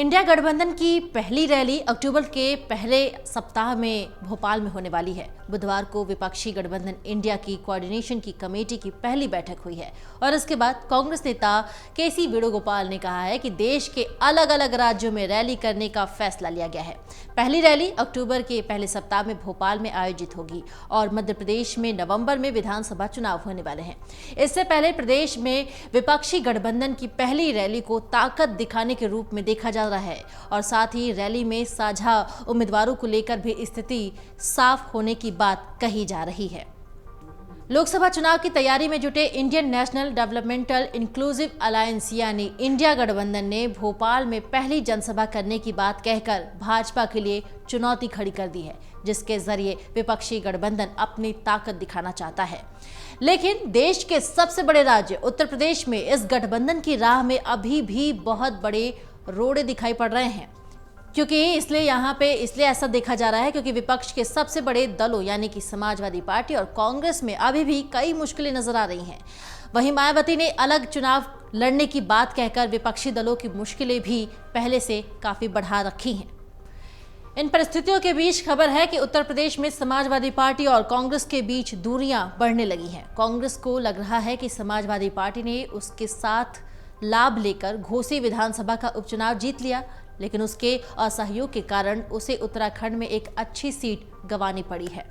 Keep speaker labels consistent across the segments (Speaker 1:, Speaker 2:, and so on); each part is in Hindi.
Speaker 1: इंडिया गठबंधन की पहली रैली अक्टूबर के पहले सप्ताह में भोपाल में होने वाली है। बुधवार को विपक्षी गठबंधन इंडिया की कोऑर्डिनेशन की कमेटी की पहली बैठक हुई है और इसके बाद कांग्रेस नेता केसी वेणुगोपाल ने कहा है कि देश के अलग अलग राज्यों में रैली करने का फैसला लिया गया है। पहली रैली अक्टूबर के पहले सप्ताह में भोपाल में आयोजित होगी और मध्य प्रदेश में नवंबर में विधानसभा चुनाव होने वाले हैं। इससे पहले प्रदेश में विपक्षी गठबंधन की पहली रैली को ताकत दिखाने के रूप में देखा जा रहा है और साथ ही रैली में साझा उम्मीदवारों को लेकर भी स्थिति साफ होने की बात कही जा रही है। लोकसभा चुनाव की तैयारी में जुटे Indian national developmental inclusive alliance यानी इंडिया गठबंधन ने भोपाल में पहली जनसभा करने की बात कहकर भाजपा के लिए चुनौती खड़ी कर दी है, जिसके जरिए विपक्षी गठबंधन अपनी ताकत दिखाना चाहता है। लेकिन देश के सबसे बड़े राज्य उत्तर प्रदेश में इस गठबंधन की राह में अभी भी बहुत बड़े रोड़े दिखाई पड़ रहे हैं, क्योंकि इसलिए ऐसा देखा जा रहा है क्योंकि विपक्ष के सबसे बड़े दलों यानी कि समाजवादी पार्टी और कांग्रेस में अभी भी कई मुश्किलें नजर आ रही हैं। वहीं मायावती ने अलग चुनाव लड़ने की बात कहकर विपक्षी दलों की मुश्किलें भी पहले से काफी बढ़ा रखी हैं। इन परिस्थितियों के बीच खबर है कि उत्तर प्रदेश में समाजवादी पार्टी और कांग्रेस के बीच दूरियां बढ़ने लगी हैं। कांग्रेस को लग रहा है कि समाजवादी पार्टी ने उसके साथ लाभ लेकर घोसी विधानसभा का उपचुनाव जीत लिया, लेकिन उसके असहयोग के कारण उसे उत्तराखंड में एक अच्छी सीट गंवानी पड़ी है।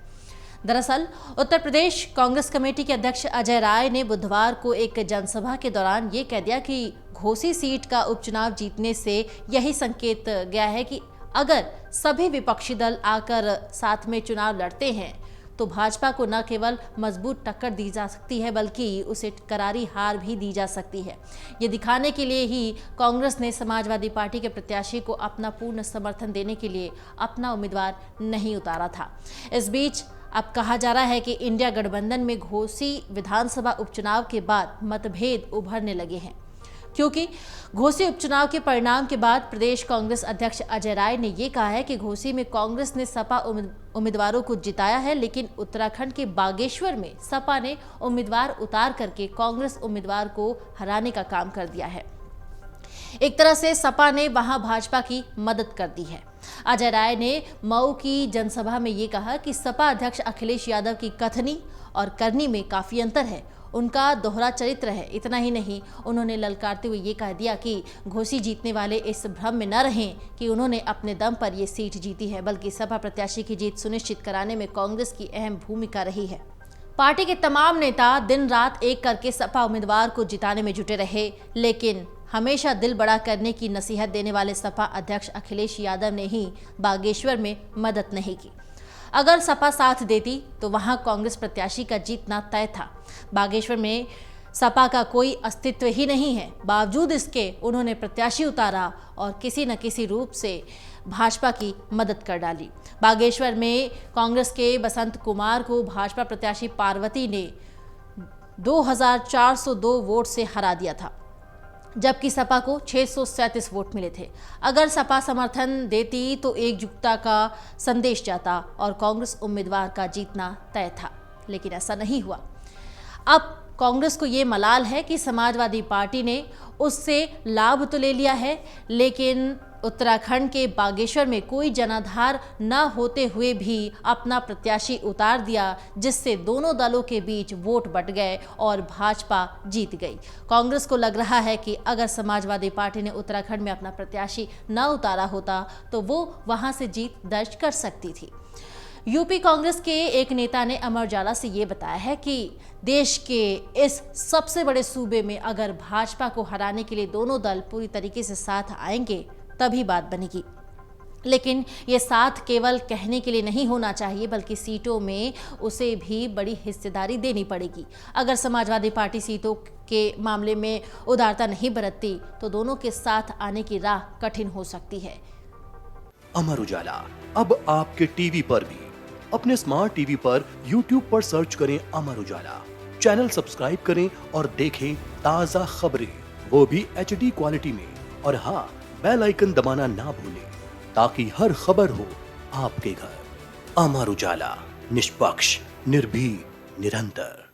Speaker 1: दरअसल उत्तर प्रदेश कांग्रेस कमेटी के अध्यक्ष अजय राय ने बुधवार को एक जनसभा के दौरान ये कह दिया कि घोसी सीट का उपचुनाव जीतने से यही संकेत गया है कि अगर सभी विपक्षी दल आकर साथ में चुनाव लड़ते हैं तो भाजपा को न केवल मजबूत टक्कर दी जा सकती है बल्कि उसे करारी हार भी दी जा सकती है। ये दिखाने के लिए ही कांग्रेस ने समाजवादी पार्टी के प्रत्याशी को अपना पूर्ण समर्थन देने के लिए अपना उम्मीदवार नहीं उतारा था। इस बीच अब कहा जा रहा है कि इंडिया गठबंधन में घोसी विधानसभा उपचुनाव के बाद मतभेद उभरने लगे हैं, क्योंकि घोसी उपचुनाव के परिणाम के बाद प्रदेश कांग्रेस अध्यक्ष अजय राय ने यह कहा है कि घोसी में कांग्रेस ने सपा उम्मीदवारों को जिताया है, लेकिन उत्तराखंड के बागेश्वर में सपा ने उम्मीदवार उतार करके कांग्रेस उम्मीदवार को हराने का काम कर दिया है। एक तरह से सपा ने वहां भाजपा की मदद कर दी है। अजय राय ने मऊ की जनसभा में ये कहा कि सपा अध्यक्ष अखिलेश यादव की कथनी और करनी में काफी अंतर है, उनका दोहरा चरित्र है। इतना ही नहीं, उन्होंने ललकारते हुए ये कह दिया कि घोसी जीतने वाले इस भ्रम में न रहें कि उन्होंने अपने दम पर ये सीट जीती है, बल्कि सपा प्रत्याशी की जीत सुनिश्चित कराने में कांग्रेस की अहम भूमिका रही है। पार्टी के तमाम नेता दिन रात एक करके सपा उम्मीदवार को जिताने में जुटे रहे, लेकिन हमेशा दिल बड़ा करने की नसीहत देने वाले सपा अध्यक्ष अखिलेश यादव ने ही बागेश्वर में मदद नहीं की। अगर सपा साथ देती तो वहां कांग्रेस प्रत्याशी का जीतना तय था। बागेश्वर में सपा का कोई अस्तित्व ही नहीं है, बावजूद इसके उन्होंने प्रत्याशी उतारा और किसी न किसी रूप से भाजपा की मदद कर डाली। बागेश्वर में कांग्रेस के बसंत कुमार को भाजपा प्रत्याशी पार्वती ने 2402 वोट से हरा दिया था, जबकि सपा को 637 वोट मिले थे। अगर सपा समर्थन देती तो एकजुटता का संदेश जाता और कांग्रेस उम्मीदवार का जीतना तय था, लेकिन ऐसा नहीं हुआ। अब कांग्रेस को ये मलाल है कि समाजवादी पार्टी ने उससे लाभ तो ले लिया है, लेकिन उत्तराखंड के बागेश्वर में कोई जनाधार न होते हुए भी अपना प्रत्याशी उतार दिया, जिससे दोनों दलों के बीच वोट बंट गए और भाजपा जीत गई। कांग्रेस को लग रहा है कि अगर समाजवादी पार्टी ने उत्तराखंड में अपना प्रत्याशी न उतारा होता तो वो वहां से जीत दर्ज कर सकती थी। यूपी कांग्रेस के एक नेता ने अमर उजाला से ये बताया है कि देश के इस सबसे बड़े सूबे में अगर भाजपा को हराने के लिए दोनों दल पूरी तरीके से साथ आएंगे तभी बात बनेगी, लेकिन ये साथ केवल कहने के लिए नहीं होना चाहिए बल्कि सीटों में उसे भी बड़ी हिस्सेदारी देनी पड़ेगी। अगर समाजवादी पार्टी सीटों के मामले में उदारता नहीं बरतती तो दोनों के साथ आने की राह कठिन हो सकती है।
Speaker 2: अमर उजाला अब आपके टीवी पर भी। अपने स्मार्ट टीवी पर YouTube पर सर्च करें अमर उजाला, चैनल सब्सक्राइब करें और देखें ताजा खबरें, वो भी HD क्वालिटी में। और हाँ, बेल आइकन दबाना ना भूलें ताकि हर खबर हो आपके घर। अमर उजाला, निष्पक्ष, निर्भीक, निरंतर।